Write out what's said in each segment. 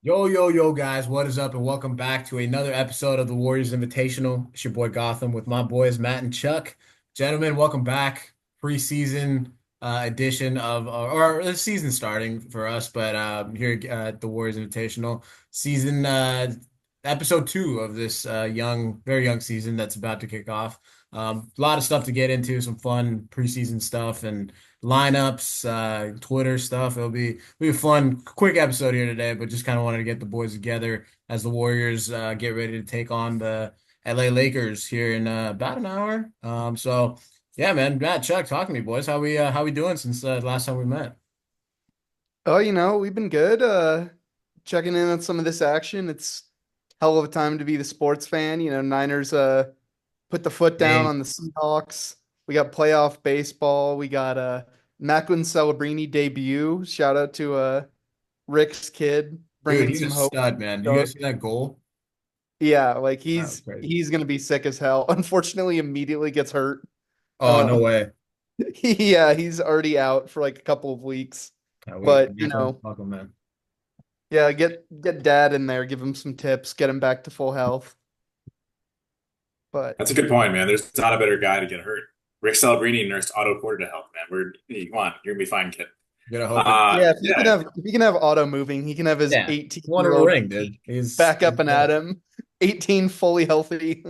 Yo, yo, yo, guys, what is up? And welcome back to another episode of the Warriors Invitational. It's your boy Gautam with my boys Matt and Chuck. Gentlemen, welcome back. Preseason edition or the season starting for us, but here at the Warriors Invitational, season episode 2 of this very young season that's about to kick off. A lot of stuff to get into, some fun preseason stuff and lineups, Twitter stuff. It'll be a fun, quick episode here today, but just kind of wanted to get the boys together as the Warriors get ready to take on the LA Lakers here in about an hour. So yeah, man, Matt, Chuck, talk to me, boys. How we doing since last time we met? Oh, we've been good. Checking in on some of this action. It's hell of a time to be the sports fan. Niners put the foot down Hey, on the Seahawks. We got playoff baseball. We got Macklin Celebrini debut. Shout out to Rick's kid dude, bringing he's a some hope. stud, man. You guys see that goal? Yeah, like That was he's crazy. he's gonna be sick as hell. Unfortunately, immediately gets hurt. Oh, no Um, way. yeah, he's already out for like a couple of weeks. We But definitely want to talk, man. yeah, get dad in there, give him some tips, get him back to full health. But That's a good point, man. There's not a better guy to get hurt. Rick Celebrini nursed Otto Porter to health, man. Come on, you're gonna be fine, kid. Gotta hope it. yeah, Yeah, if he can have auto moving, he can have his Yeah, 18 won a year old ring, dude. back He's up and good. at him. 18 fully healthy.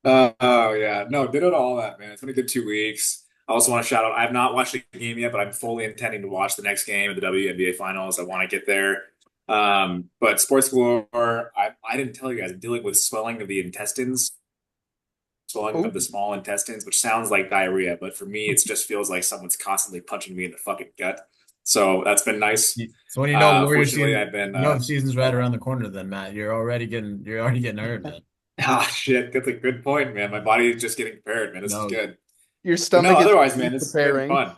oh yeah. No, did it all that, man. It's been a good 2 weeks. I also want to shout out, I have not watched the game yet, but I'm fully intending to watch the next game of the WNBA finals. I want to get there. But sports galore, I didn't tell you guys, I'm dealing with swelling of the intestines, swelling Oh, of the small intestines, which sounds like diarrhea, but for me, it just feels like someone's constantly punching me in the fucking gut. So that's been nice. So when you know Warriors Fortunately, season, I've been the season's right around the corner, then Matt, you're already getting hurt, man. shit, that's a good point, man. My body is just getting prepared, man. This is No, good. your But no, stomach is otherwise, man, this has been pre-preparing. fun.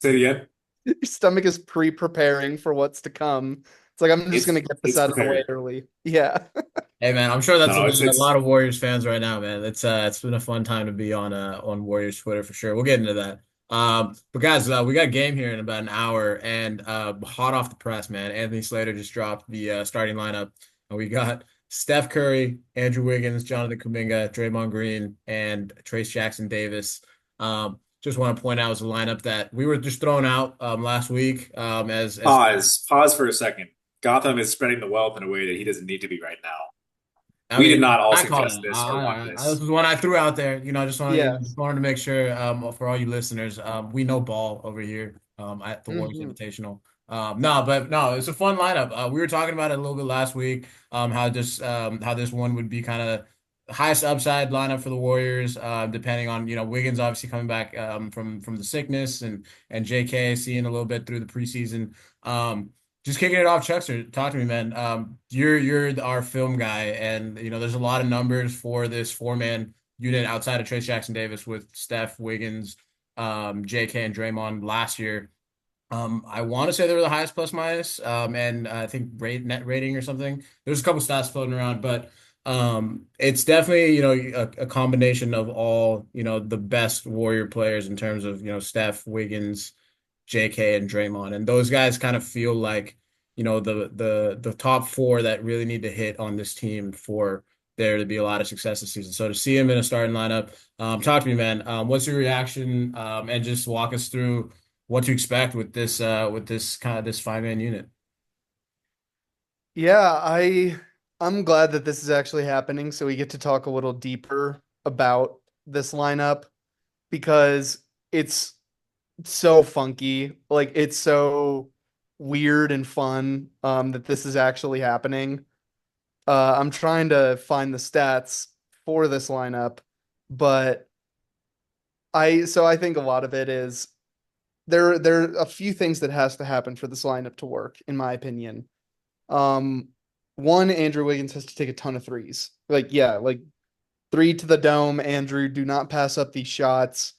Say it again. Your stomach is pre-preparing for what's to come. It's like I'm just It's gonna get this it's out of the way prepared. early. Yeah. hey man, I'm sure No, that's no, a lot of Warriors fans right now, man. It's been a fun time to be on Warriors Twitter for sure. We'll get into that. But guys, we got a game here in about an hour, and hot off the press, man. Anthony Slater just dropped the starting lineup, and we got Steph Curry, Andrew Wiggins, Jonathan Kuminga, Draymond Green, and Trace Jackson Davis. Just want to point out as a lineup that we were just thrown out last week as Pause for a second. Gotham is spreading the wealth in a way that he doesn't need to be right now. I We did mean, not all I call suggest that. this or want This this. was one I threw out there. Yes. Just wanted to make sure for all you listeners, we know ball over here at the Warriors Hmm. Invitational. No, but no, it's a fun lineup. We were talking about it a little bit last week. How this one would be kind of highest upside lineup for the Warriors, depending on Wiggins obviously coming back from the sickness and JK seeing a little bit through the preseason. Just kicking it off, Chuckster, talk to me, man. You're our film guy, and there's a lot of numbers for this four-man unit outside of Trace Jackson Davis with Steph, Wiggins, JK, and Draymond last year. I want to say they were the highest plus minus, and I think net rating or something. There's a couple stats floating around, but it's definitely a combination of all the best Warrior players in terms of Steph, Wiggins, JK, and Draymond, and those guys kind of feel like the top four that really need to hit on this team for there to be a lot of success this season. So to see him in a starting lineup, talk to me, man. What's your reaction? And just walk us through what to expect with this kind of this five-man unit. Yeah, I'm glad that this is actually happening so we get to talk a little deeper about this lineup because it's so funky. Like it's so weird and fun that this is actually happening. I'm trying to find the stats for this lineup, but I think a lot of it is there are a few things that has to happen for this lineup to work, in my opinion. Um, One, Andrew Wiggins has to take a ton of threes. Like three to the dome, Andrew. Do not pass up these shots.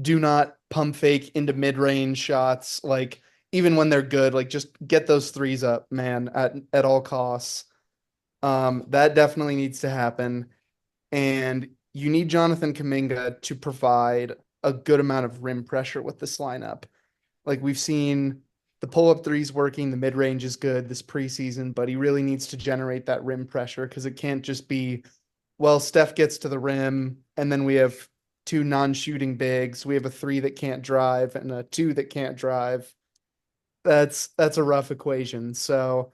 Do not pump fake into mid-range shots. Like even when they're good, like just get those threes up, man, at all costs. That definitely needs to happen. And you need Jonathan Kuminga to provide a good amount of rim pressure with this lineup. Like we've seen The pull-up three's working, the mid-range is good this preseason, but he really needs to generate that rim pressure because it can't just be, well, Steph gets to the rim, and then we have two non-shooting bigs. We have a three that can't drive and a two that can't drive. That's a rough equation. So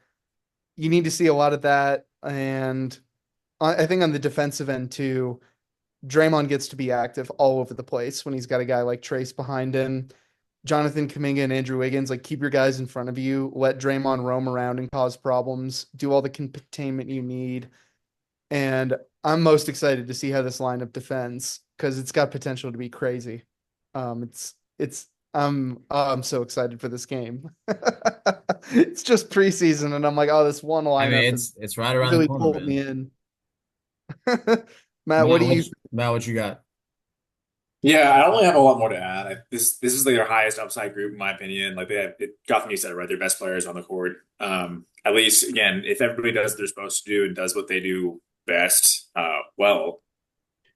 you need to see a lot of that. And I think on the defensive end too, Draymond gets to be active all over the place when he's got a guy like Trace behind him. Jonathan Kuminga and Andrew Wiggins, like keep your guys in front of you, let Draymond roam around and cause problems, do all the containment you need. And I'm most excited to see how this lineup defends because it's got potential to be crazy. It's I'm so excited for this game. It's just preseason, and I'm like, oh, this one I mean, lineup has it's right around the really corner, pulled me man. in. Matt, what do you? Matt, what you got? Yeah, I don't really have a lot more to add. This is like their highest upside group in my opinion. Like they have Gotham, you said it right, their best players on the court. At least again, if everybody does what they're supposed to do and does what they do best, well,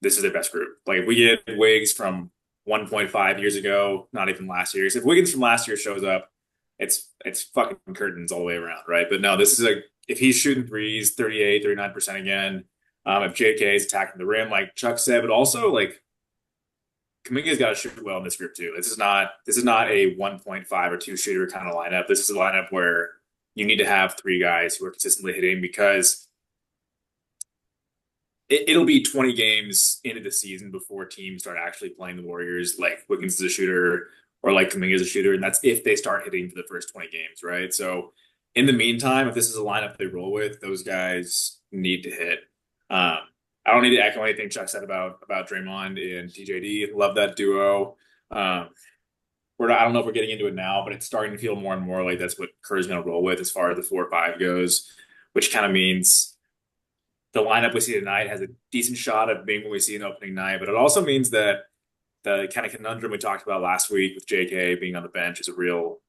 this is their best group. Like if we get Wiggs from 1.5 years ago, not even last year. If Wiggins from last year shows up, it's fucking curtains all the way around, right? But no, this is like if he's shooting threes 38, 39% again, if JK is attacking the rim, like Chuck said, but also like Kuminga's got to shoot well in this group too. This is not a 1.5 or two shooter kind of lineup. This is a lineup where you need to have three guys who are consistently hitting because it'll be 20 games into the season before teams start actually playing the Warriors like Wiggins is a shooter or like Kuminga is a shooter, and that's if they start hitting for the first 20 games, right? So in the meantime, if this is a lineup they roll with, those guys need to hit. Um, I don't need to echo anything Chuck said about Draymond and TJD. Love that duo. Um, I don't know if we're getting into it now, but it's starting to feel more and more like that's what Kerr's going to roll with as far as the 4 or 5 goes, which kind of means the lineup we see tonight has a decent shot of being what we see in opening night, but it also means that the kind of conundrum we talked about last week with JK being on the bench is a real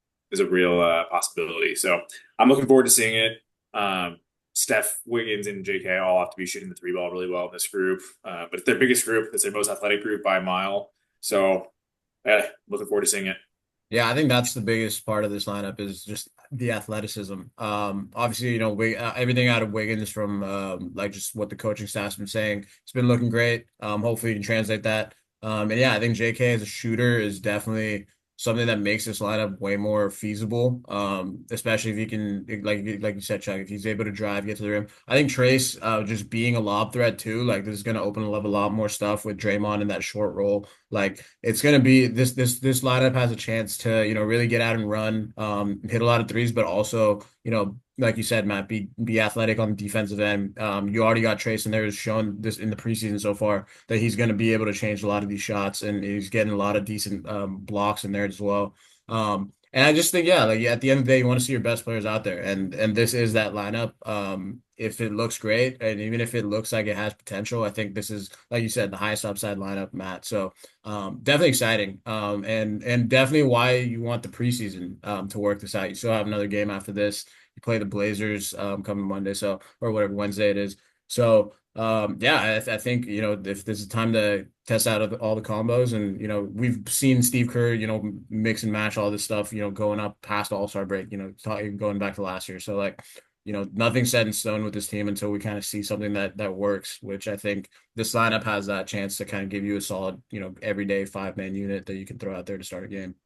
possibility. So I'm looking forward to seeing it. Steph, Wiggins, and JK all have to be shooting the three ball really well in this group, but it's their biggest group. It's their most athletic group by a mile. So yeah, looking forward to seeing it. Yeah, I think that's the biggest part of this lineup is just the athleticism. Obviously, everything out of Wiggins from like just what the coaching staff's been saying, it's been looking great. Hopefully you can translate that. And yeah, I think JK as a shooter is definitely something that makes this lineup way more feasible. Especially if he can, like you said, Chuck, if he's able to drive, get to the rim. I think Trace, just being a lob threat too, like this is going to open up a lot more stuff with Draymond in that short role. Like it's gonna be this lineup has a chance to, really get out and run, hit a lot of threes, but also, like you said, Matt, be athletic on the defensive end. You already got Trace in there who's shown this in the preseason so far that he's gonna be able to change a lot of these shots and he's getting a lot of decent blocks in there as well. And I just think, yeah, like at the end of the day, you want to see your best players out there, and this is that lineup. If it looks great, and even if it looks like it has potential, I think this is, like you said, the highest upside lineup, Matt. So definitely exciting. And definitely why you want the preseason to work this out. You still have another game after this. You play the Blazers coming Monday, so or whatever Wednesday it is. So yeah, I think if this is time to test out all the combos, and we've seen Steve Kerr mix and match all this stuff going up past All-Star break, going back to last year. So like nothing's set in stone with this team until we kind of see something that works, which I think this lineup has that chance to kind of give you a solid everyday 5-man unit that you can throw out there to start a game.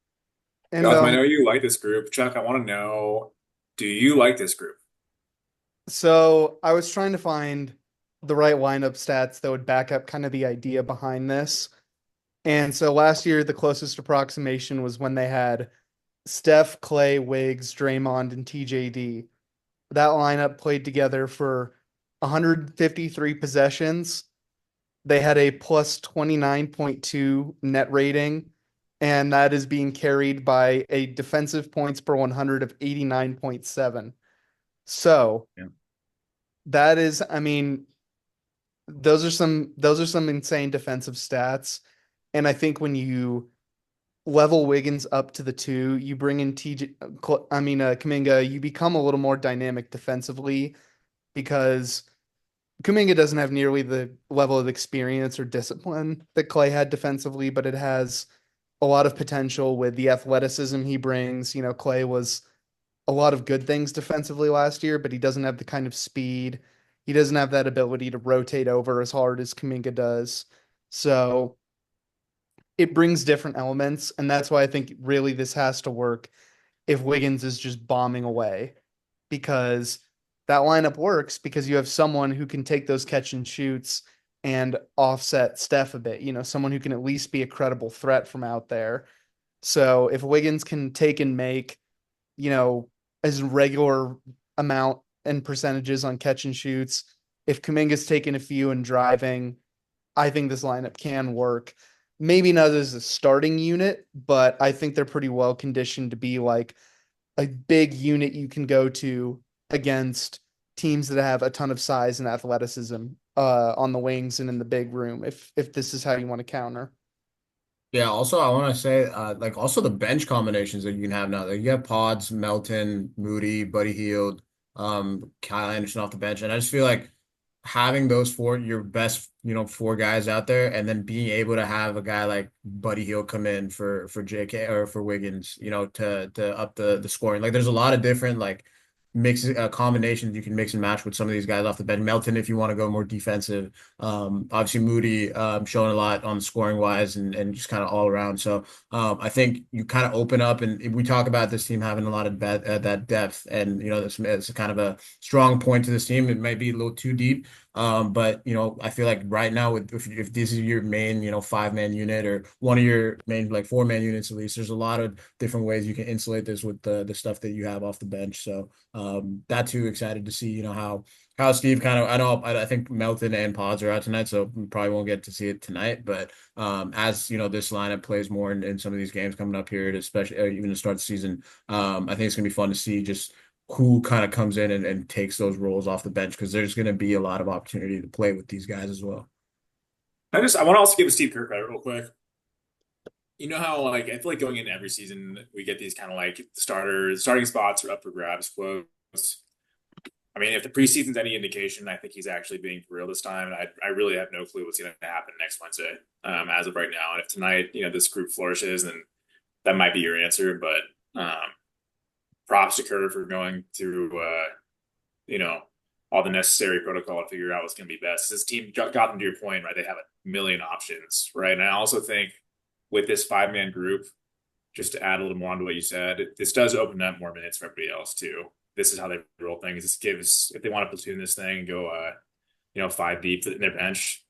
And Gotham, I know you like this group. Chuck, I want to know, do you like this group? so I was trying to find the right lineup stats that would back up kind of the idea behind this. And so last year, the closest approximation was when they had Steph, Klay, Wiggs, Draymond, and TJD. That lineup played together for 153 possessions. They had a plus 29.2 net rating, and that is being carried by a defensive points per 100 of 89.7. So Yeah. that is, I mean, those are some insane defensive stats. And I think when you level Wiggins up to the two, you bring in Kuminga, you become a little more dynamic defensively because Kuminga doesn't have nearly the level of experience or discipline that Klay had defensively, but it has a lot of potential with the athleticism he brings. Klay was a lot of good things defensively last year, but he doesn't have the kind of speed. He doesn't have that ability to rotate over as hard as Kuminga does. So it brings different elements, and that's why I think really this has to work if Wiggins is just bombing away because that lineup works because you have someone who can take those catch and shoots and offset Steph a bit, someone who can at least be a credible threat from out there. So if Wiggins can take and make, you know, his regular amount and percentages on catch and shoots, if Kuminga's taking a few and driving, I think this lineup can work. Maybe not as a starting unit, but I think they're pretty well conditioned to be like a big unit you can go to against teams that have a ton of size and athleticism on the wings and in the big room if this is how you want to counter. Yeah, also I want to say like also the bench combinations that you can have now. Like you have Pods, Melton, Moody, Buddy Hield, Kyle Anderson off the bench. And I just feel like having those four, your best, four guys out there, and then being able to have a guy like Buddy Hield come in for JK or for Wiggins, to up the scoring. Like there's a lot of different like mix combinations you can mix and match with some of these guys off the bench. Melton, if you want to go more defensive. Obviously Moody showing a lot on scoring wise and just kind of all around. So I think you kind of open up, and we talk about this team having a lot of that depth, and it's kind of a strong point to this team. It might be a little too deep. But I feel like right now, if this is your main, 5-man unit or one of your main like 4-man units at least, there's a lot of different ways you can insulate this with the stuff that you have off the bench. So that too excited to see, how Steve kind of I think Melton and Pods are out tonight, so we probably won't get to see it tonight. But as this lineup plays more in some of these games coming up here, especially even to start the season, I think it's gonna be fun to see just who kind of comes in and takes those roles off the bench because there's going to be a lot of opportunity to play with these guys as well. I want to also give Steve Kerr credit real quick. You know how like I feel like going into every season we get these kind of like starting spots are up for grabs quotes. I mean, if the preseason's any indication, I think he's actually being for real this time. And I really have no clue what's going to happen next Wednesday, as of right now. And if tonight, this group flourishes, then that might be your answer. But props to Kerr for going through, all the necessary protocol to figure out what's going to be best. This team got them to your point, right? They have a million options, right? And I also think with this 5-man group, just to add a little more onto what you said, this does open up more minutes for everybody else too. This is how they roll things. This gives, if they want to platoon this thing and go, 5 deep in their bench,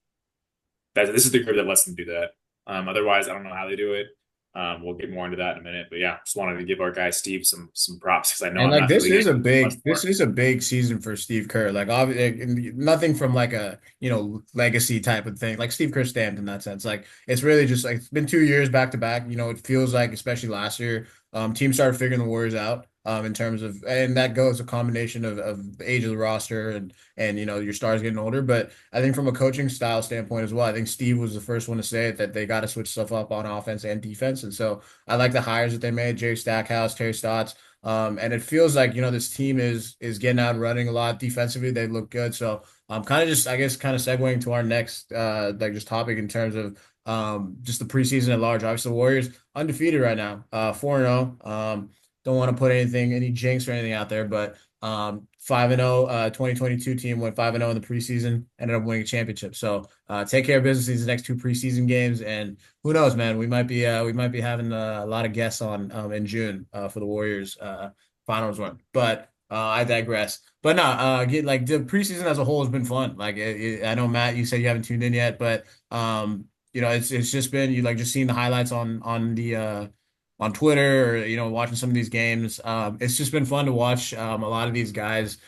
this is the group that lets them do that. Otherwise, I don't know how they do it. We'll get more into that in a minute, but yeah, just wanted to give our guy Steve some props because I know And I'm like not really getting much more. this is a big season for Steve Kerr. Like obviously nothing from like a legacy type of thing. Like Steve Kerr stamped in that sense. Like it's really just like it's been 2 years back to back. It feels like especially last year, teams started figuring the Warriors out. In terms of, and that goes a combination of the age of the roster and your stars getting older. But I think from a coaching style standpoint as well, I think Steve was the first one to say it that they got to switch stuff up on offense and defense. And so I like the hires that they made: Jay Stackhouse, Terry Stotts. And it feels like, this team is getting out and running a lot defensively. They look good. So kind of just, I guess, kind of segueing to our next like just topic in terms of just the preseason at large. Obviously, the Warriors undefeated right now, 4-0. Don't want to put any jinx or anything out there, but 5-0, 2022 team went 5-0 in the preseason, ended up winning a championship. So take care of business these next 2 preseason games, and who knows, man, we might be having a lot of guests on in June for the Warriors finals run. But I digress. But no, like the preseason as a whole has been fun. Like I know Matt, you said you haven't tuned in yet, but it's just been you like just seeing the highlights on Twitter or watching some of these games. It's just been fun to watch a lot of these guys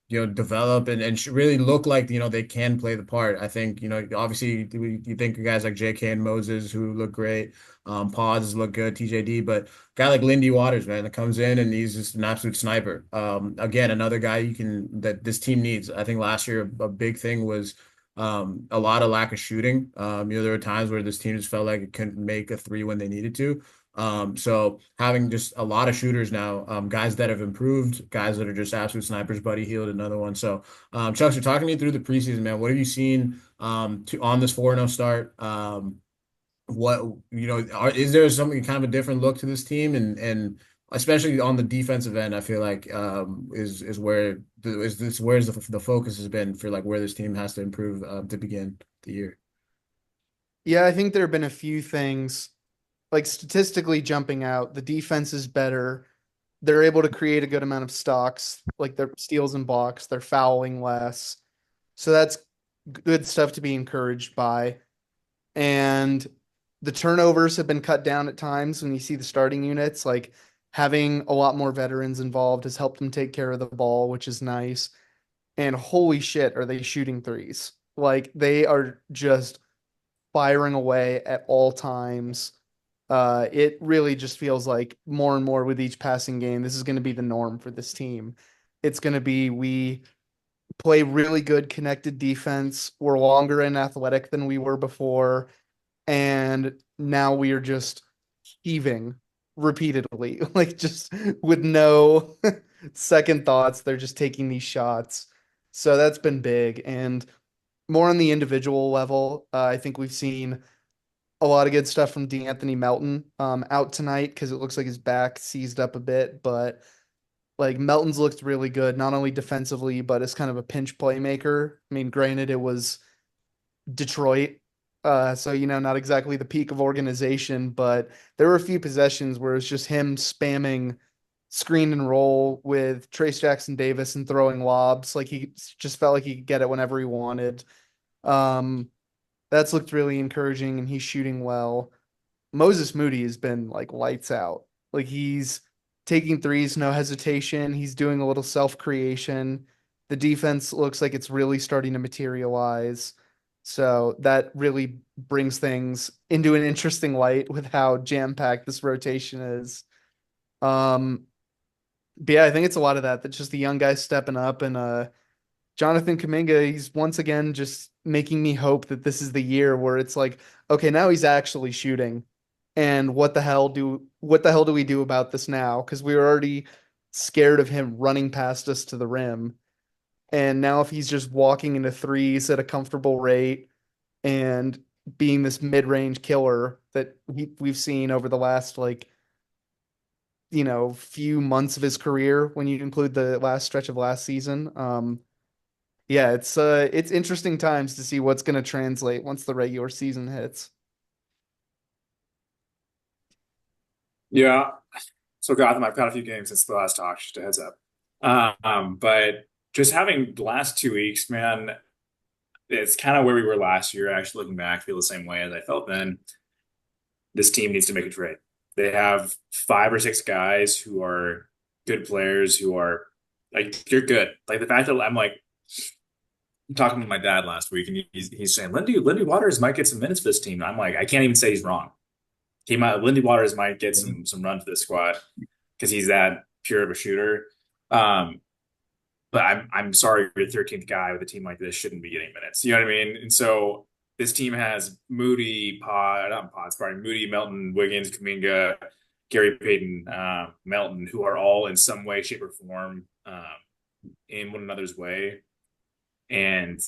develop and really look like they can play the part. I think obviously you think of guys like JK and Moses who look great. Pods look good, TJD, but a guy like Lindy Waters, man, that comes in and he's just an absolute sniper. Again, another guy that this team needs. I think last year a big thing was a lot of lack of shooting. There were times where this team just felt like it couldn't make a three when they needed to. So having just a lot of shooters now, guys that have improved, guys that are just absolute snipers. Buddy Hield, another one. So, Chuck, you're talking me through the preseason, man. What have you seen on this 4-0 start? what is there something kind of a different look to this team, and especially on the defensive end, I feel like is where where's the focus has been for like where this team has to improve to begin the year. Yeah, I think there have been a few things like statistically jumping out. The defense is better. They're able to create a good amount of stocks, like their steals and blocks. They're fouling less. So that's good stuff to be encouraged by. And the turnovers have been cut down at times when you see the starting units. Like having a lot more veterans involved has helped them take care of the ball, which is nice. And holy shit, are they shooting threes? Like they are just firing away at all times. It really just feels like more and more with each passing game, this is going to be the norm for this team. It's going to be we play really good connected defense. We're longer and athletic than we were before. And now we are just heaving repeatedly, like just with no second thoughts. They're just taking these shots. So that's been big. And more on the individual level, I think we've seen a lot of good stuff from D'Anthony Melton out tonight because it looks like his back seized up a bit. But like Melton's looked really good, not only defensively, but as kind of a pinch playmaker. I mean, granted, it was Detroit. So, not exactly the peak of organization, but there were a few possessions where it's just him spamming screen and roll with Trace Jackson Davis and throwing lobs. Like he just felt like he could get it whenever he wanted. Um, that's looked really encouraging and he's shooting well. Moses Moody has been like lights out. Like he's taking threes, no hesitation. He's doing a little self creation. The defense looks like it's really starting to materialize. So that really brings things into an interesting light with how jam packed this rotation is. Um, but yeah, I think it's a lot of that. That's just the young guys stepping up and Jonathan Kuminga, he's once again just making me hope that this is the year where it's like, okay, now he's actually shooting. And what the hell do we do about this now? Because we were already scared of him running past us to the rim. And now if he's just walking into threes at a comfortable rate and being this mid-range killer that we've seen over the last few months of his career when you include the last stretch of last season. Yeah, it's interesting times to see what's going to translate once the regular season hits. Yeah. So Gotham, I've got a few games since the last talk, just a heads up. But just having the last 2 weeks, man, it's kind of where we were last year. Actually, looking back, feel the same way as I felt then. This team needs to make a trade. They have 5 or 6 guys who are good players who are like you're good. Like the fact that I'm like talking with my dad last week, and he's saying Lindy Waters might get some minutes for this team. I'm like, I can't even say he's wrong. Lindy Waters might get some run for this squad because he's that pure of a shooter. Um, but I'm sorry, your 13th guy with a team like this shouldn't be getting minutes. You know what I mean? And so this team has Moody, Melton, Wiggins, Kuminga, Gary Payton, Melton, who are all in some way, shape, or form in one another's way. And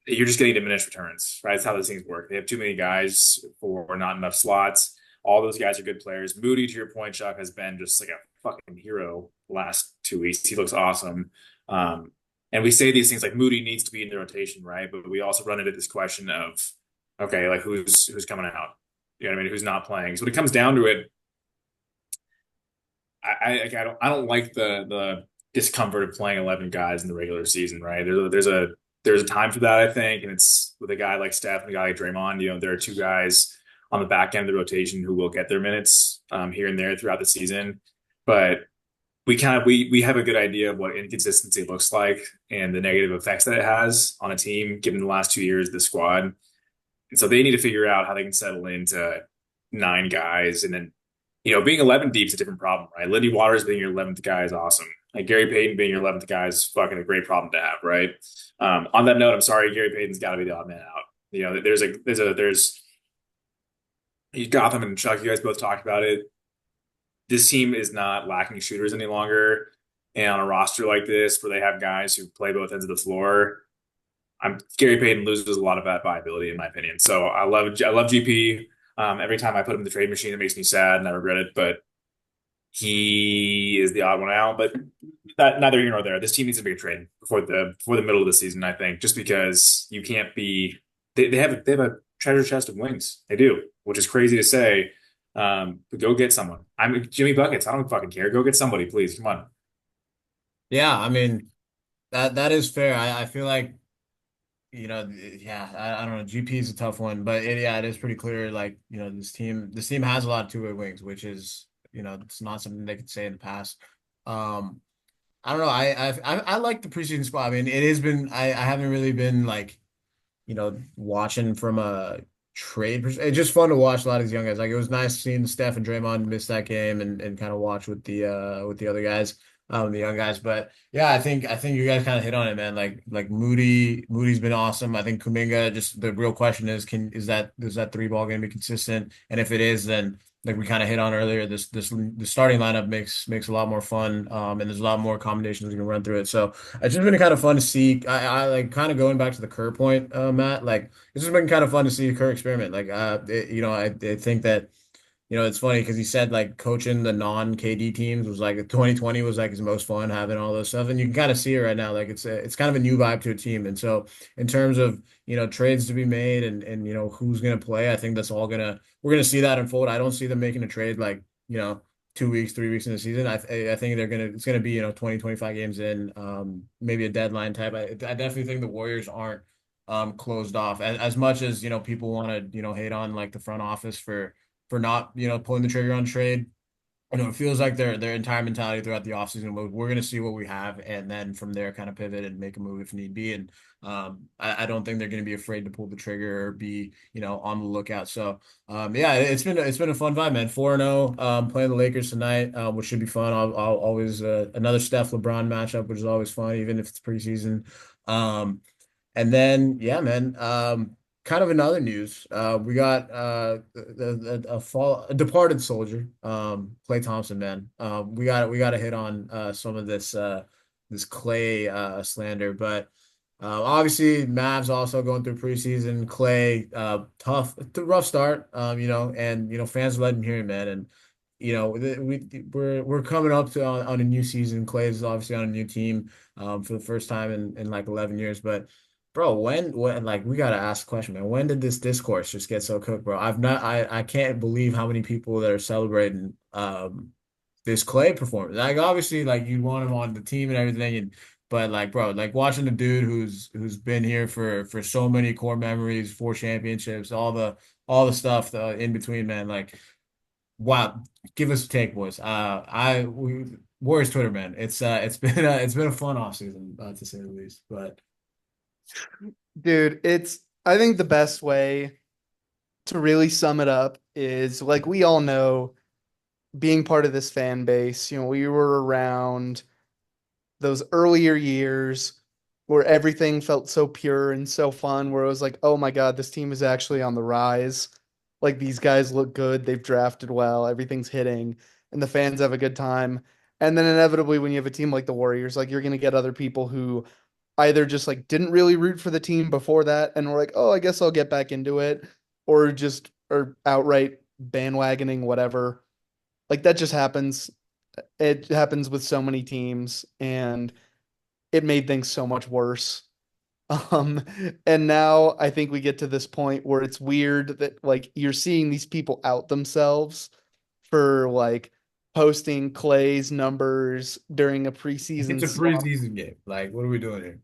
you're just getting diminished returns, right? That's how those things work. They have too many guys for not enough slots. All those guys are good players. Moody, to your point, Chuck, has been just like a fucking hero the last 2 weeks. He looks awesome. And we say these things like Moody needs to be in the rotation, right? But we also run into this question of, okay, like who's coming out? You know what I mean? Who's not playing? So when it comes down to it, I don't like the discomfort of playing 11 guys in the regular season, right? There's a time for that, I think, and it's with a guy like Steph and a guy like Draymond. There are 2 guys on the back end of the rotation who will get their minutes here and there throughout the season, but we have a good idea of what inconsistency looks like and the negative effects that it has on a team, given the last 2 years of the squad. And so they need to figure out how they can settle into 9 guys, and then being 11 deep is a different problem, right? Lindy Waters being your 11th guy is awesome. Like Gary Payton being your 11th guy is fucking a great problem to have, right? On that note, I'm sorry, Gary Payton's got to be the odd man out. There's Gotham and Chuck, you guys both talked about it. This team is not lacking shooters any longer. And on a roster like this, where they have guys who play both ends of the floor, Gary Payton loses a lot of that viability, in my opinion. So I love GP. Every time I put him in the trade machine, it makes me sad and I regret it. But he is the odd one out. But that neither here nor there. This team needs to make a trade before the middle of the season, I think, just because you can't be. They have a treasure chest of wings. They do, which is crazy to say. But go get someone. I'm Jimmy Buckets. I don't fucking care. Go get somebody, please. Come on. Yeah, I mean that is fair. I feel like yeah, I don't know. GP is a tough one, but yeah, it is pretty clear. Like, this team has a lot of two-way wings, which is, it's not something they could say in the past. Um, I don't know. I like the preseason spot. I mean, it has been. I haven't really been like, watching from a trade. It's just fun to watch a lot of these young guys. Like, it was nice seeing Steph and Draymond miss that game and kind of watch with the other guys, the young guys. But yeah, I think you guys kind of hit on it, man. Like Moody's been awesome. I think Kuminga. Just the real question is that three ball going to be consistent? And if it is, then like we kind of hit on earlier, the starting lineup makes a lot more fun. And there's a lot more combinations we can run through it. So it's just been kind of fun to see. I like kind of going back to the Kerr point, Matt. Like it's just been kind of fun to see Kerr experiment. Like I think that it's funny because he said like coaching the non-KD teams was like 2020 was like his most fun having all those stuff, and you can kind of see it right now. Like it's kind of a new vibe to a team, and so in terms of trades to be made and who's gonna play, I think that's all gonna we're gonna see that unfold. I don't see them making a trade like 2 weeks, 3 weeks in the season. I think it's gonna be 20, 25 games in, maybe a deadline type. I definitely think the Warriors aren't closed off as much as people want to hate on like the front office for not, pulling the trigger on trade. It feels like their entire mentality throughout the offseason was we're going to see what we have and then from there kind of pivot and make a move if need be. And I don't think they're going to be afraid to pull the trigger or be, on the lookout. So yeah, it's been a fun vibe, man. 4-0, playing the Lakers tonight, which should be fun. I'll always another Steph LeBron matchup, which is always fun, even if it's preseason. And then, yeah, man, kind of in other news, we got a departed soldier, Klay Thompson, man. We got to hit on some of this Klay slander, but obviously Mavs also going through preseason. Klay, rough start, and fans let him hear it, man, and we're coming up to on a new season. Klay is obviously on a new team, for the first time in like 11 years, but. Bro, when like we gotta ask the question, man. When did this discourse just get so cooked, bro? I can't believe how many people that are celebrating this Klay performance. Like obviously, like you want him on the team and everything, but like, bro, like watching the dude who's been here for so many core memories, 4 championships, all the stuff in between, man. Like, wow, give us a take, boys. Warriors Twitter, man. It's been a fun offseason, to say the least, but. Dude, I think the best way to really sum it up is like we all know being part of this fan base, we were around those earlier years where everything felt so pure and so fun, where it was like, oh my God, this team is actually on the rise. Like these guys look good, they've drafted well, everything's hitting, and the fans have a good time. And then inevitably, when you have a team like the Warriors, like you're gonna get other people who either just like didn't really root for the team before that and were like, oh, I guess I'll get back into it, or just or outright bandwagoning whatever. Like that just happens. It happens with so many teams, and it made things so much worse. Um, and now I think we get to this point where it's weird that like you're seeing these people out themselves for like posting Clay's numbers during a It's preseason a slump. preseason game. Like, what are we doing here?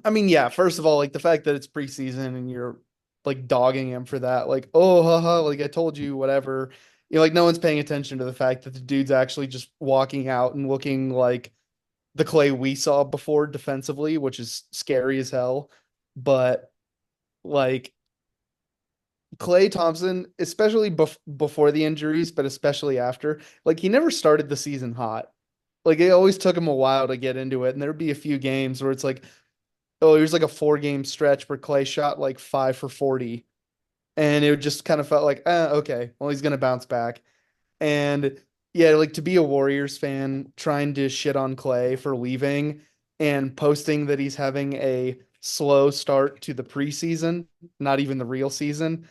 I mean, yeah, first of all, like the fact that it's preseason and you're like dogging him for that, like, oh, haha, like I told you, whatever. Like no one's paying attention to the fact that the dude's actually just walking out and looking like the Clay we saw before defensively, which is scary as hell. But like Clay Thompson, especially before the injuries, but especially after, like he never started the season hot. Like it always took him a while to get into it, and there'd be a few games where it's like, oh, here's like a 4 game stretch where Clay shot like 5 for 40. And it just kind of felt like, okay, well, he's gonna bounce back. And yeah, like to be a Warriors fan, trying to shit on Clay for leaving and posting that he's having a slow start to the preseason, not even the real season.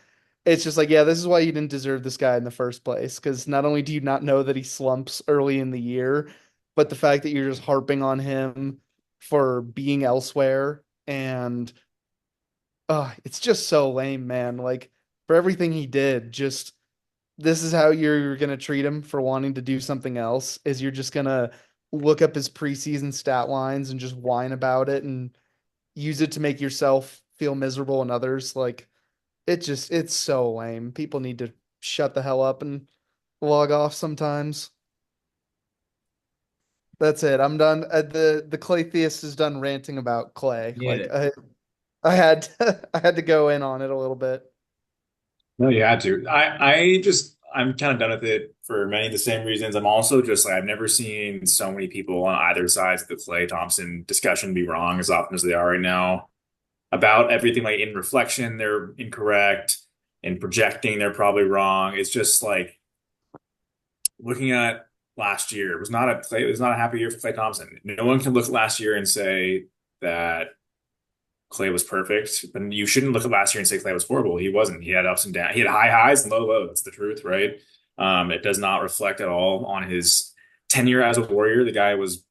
it's just like, yeah, this is why you didn't deserve this guy in the first place. Because not only do you not know that he slumps early in the year, but the fact that you're just harping on him for being elsewhere and it's just so lame, man. Like for everything he did, just this is how you're gonna treat him for wanting to do something else, is you're just gonna look up his preseason stat lines and just whine about it and use it to make yourself feel miserable and others. Like it's so lame. People need to shut the hell up and log off sometimes. That's it. I'm done. The Clay theist is done ranting about Clay. Get Like it. I had I had to go in on it a little bit. No, you had to. I'm kind of done with it for many of the same reasons. I'm also just like I've never seen so many people on either side of the Klay Thompson discussion be wrong as often as they are right now about everything. Like in reflection, they're incorrect. In projecting, they're probably wrong. It's just like looking at last year. It was not a happy year for Klay Thompson. No one can look at last year and say that Klay was perfect, but you shouldn't look at last year and say Klay was horrible. He wasn't. He had ups and downs. He had high highs and low lows. That's the truth, right? It does not reflect at all on his tenure as a Warrior. The guy was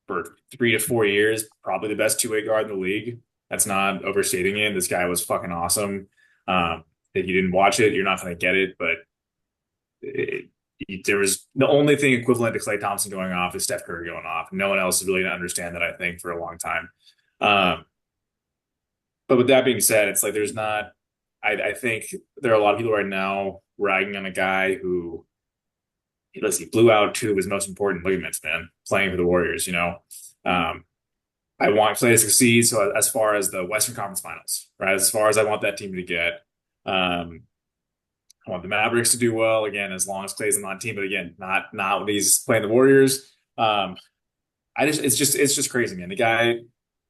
for 3 to 4 years probably the best two-way guard in the league. That's not overstating it. This guy was fucking awesome. If you didn't watch it, you're not going to get it. But it, there was the only thing equivalent to Klay Thompson going off is Steph Curry going off. No one else is really going to understand that, I think, for a long time. But with that being said, it's like there's not. I think there are a lot of people right now ragging on a guy who, listen, he blew out two of his most important ligaments, man, playing for the Warriors. Um, I want Klay to succeed. So as far as the Western Conference Finals, right, as far as I want that team to get, um, I want the Mavericks to do well again, as long as Klay's on the team. But again, not when he's playing the Warriors. It's just crazy, man. The guy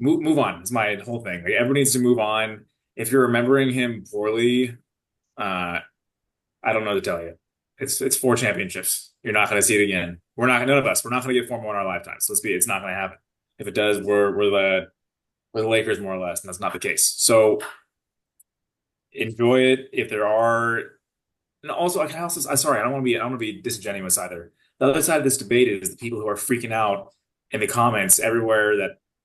move on is my whole thing. Like everyone needs to move on. If you're remembering him poorly, uh, I don't know what to tell you. It's four championships. You're not going to see it again. None of us. We're not going to get four more in our lifetimes. So it's not going to happen. If it does, we're the Lakers more or less, and that's not the case. So enjoy it. If there are, and also I'm sorry, I don't want to be disingenuous either. The other side of this debate is the people who are freaking out in the comments everywhere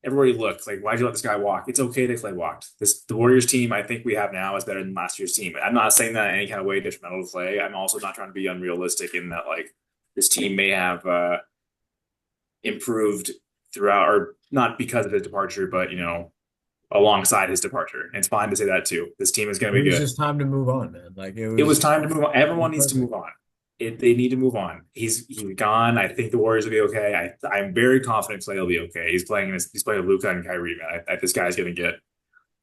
you look, like, why'd you let this guy walk? It's okay that Klay walked. The Warriors team I think we have now is better than last year's team. I'm not saying that in any kind of way detrimental to Klay. I'm also not trying to be unrealistic in that like this team may have improved throughout, or not because of his departure, but alongside his departure. And it's fine to say that too. This team is going It to be was good. just time to move on, man. Like it It was was time to move on. Everyone needs to perfect. move on. They need to move on. He's gone. I think the Warriors will be okay. I'm very confident Clay will be okay. He's playing with Luka and Kyrie, man. This guy's going to get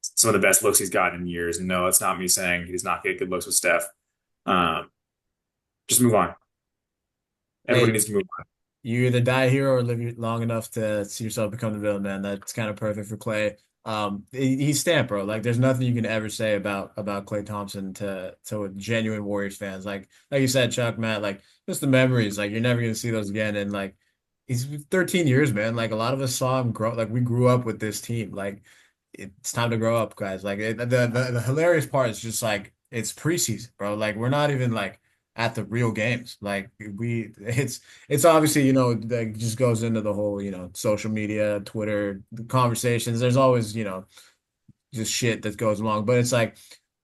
some of the best looks he's gotten in years. And no, it's not me saying he's not getting good looks with Steph. Um, just move on. Everybody Hey, needs to move on. you either die here or live long enough to see yourself become the villain, man. That's kind of perfect for Clay. He's stamped, bro. Like, there's nothing you can ever say about Clay Thompson to genuine Warriors fans. Like you said, Chuck, Matt, like just the memories. Like, you're never gonna see those again. And like, he's 13 years, man. Like, a lot of us saw him grow. Like, we grew up with this team. Like, it's time to grow up, guys. Like, the hilarious part is just like it's preseason, bro. Like, we're not even like at the real games. Like, it's obviously, that just goes into the whole, social media, Twitter, the conversations. There's always, just shit that goes along. But it's like,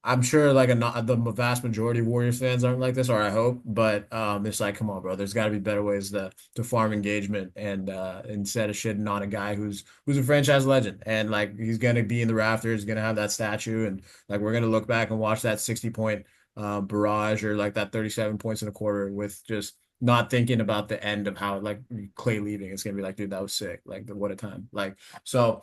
I'm sure like the vast majority of Warriors fans aren't like this, or I hope. But it's like, come on, bro. There's got to be better ways to farm engagement, and instead of shitting on a guy who's a franchise legend, and like he's gonna be in the rafters, gonna have that statue, and like we're gonna look back and watch that 60 point barrage, or like that 37 points in a quarter, with just not thinking about the end of how like Clay leaving. It's gonna be like, dude, that was sick. Like, what a time. Like, so.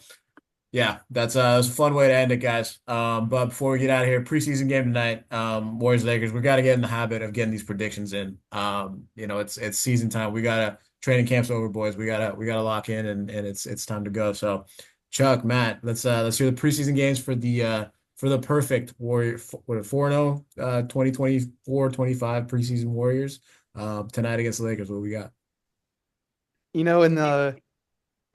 Yeah, that's a fun way to end it, guys. But before we get out of here, preseason game tonight, Warriors Lakers. We got to get in the habit of getting these predictions in. It's season time. We gotta training camps over, boys. We gotta lock in, and it's time to go. So, Chuck, Matt, let's hear the preseason games for the perfect Warrior, what, 4-0, 2024-25 preseason Warriors. Tonight against the Lakers. What we got? You know,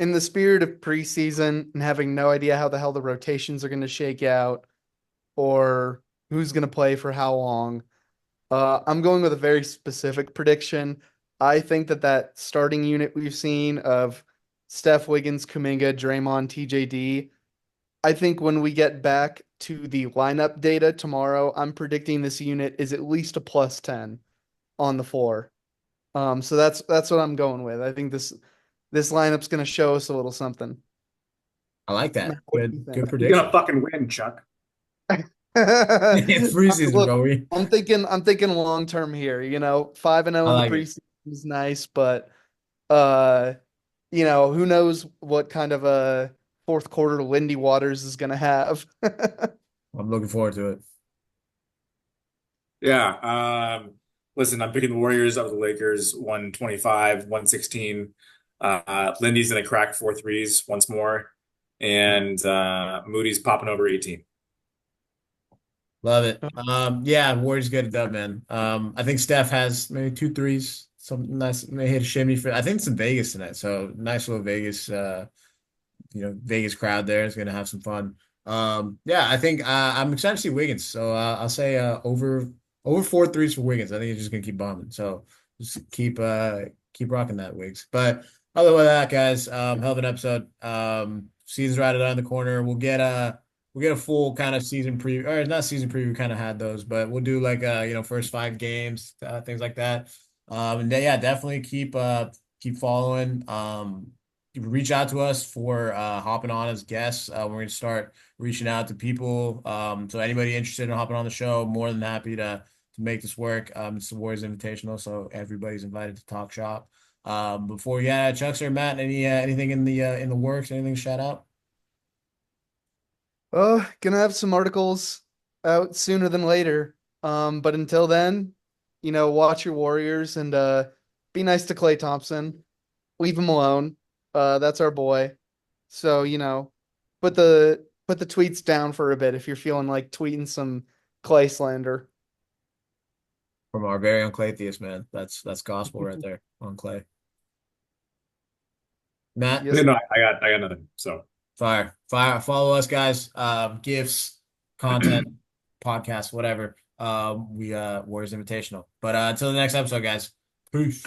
in the spirit of preseason and having no idea how the hell the rotations are going to shake out or who's going to play for how long. I'm going with a very specific prediction. I think that starting unit we've seen of Steph, Wiggins, Kuminga, Draymond, TJD, I think when we get back to the lineup data tomorrow, I'm predicting this unit is at least a plus 10 on the floor. So that's what I'm going with. I think this lineup's going to show us a little something. I like Matt, that. what do you Good think? You're gonna prediction. fucking win, Chuck. It's preseason, Look, bro. I'm thinking long term here. 5-0 I in the like it. preseason is nice, but uh, who knows what kind of a fourth quarter Lindy Waters is gonna have. I'm looking forward to it. Yeah. Listen, I'm picking the Warriors over the Lakers, 125, 116. Lindy's gonna crack four threes once more, and Moody's popping over 18. Love it. Yeah, Warriors get it done, man. I think Steph has maybe two threes. Some nice, may hit a shimmy for. I think it's in Vegas tonight, so nice little Vegas. Vegas crowd there is gonna have some fun. Yeah, I think I'm excited to see Wiggins. So I'll say over four threes for Wiggins. I think he's just gonna keep bombing. So just keep rocking that Wiggs. But other than that, guys, hell of an episode. Season's right around the corner. We'll get a full kind of season preview, or not season preview. We kind of had those, but we'll do like first five games, things like that. And then, yeah, definitely keep following. Reach out to us for hopping on as guests. We're going to start reaching out to people. So anybody interested in hopping on the show, more than happy to make this work. It's the Warriors Invitational, so everybody's invited to talk shop. Before Chuck's or Matt, anything in the works? Anything to shout out? Gonna have some articles out sooner than later. But until then, watch your Warriors and be nice to Klay Thompson. Leave him alone. That's our boy. So, put the tweets down for a bit if you're feeling like tweeting some Clay slander. From our very own Clay Theist, man. That's gospel right there on Clay. Matt, No, Yes. I got nothing. So. fire. Follow us, guys. Gifts, content, podcasts, whatever. We Warriors Invitational. But until the next episode, guys. Peace.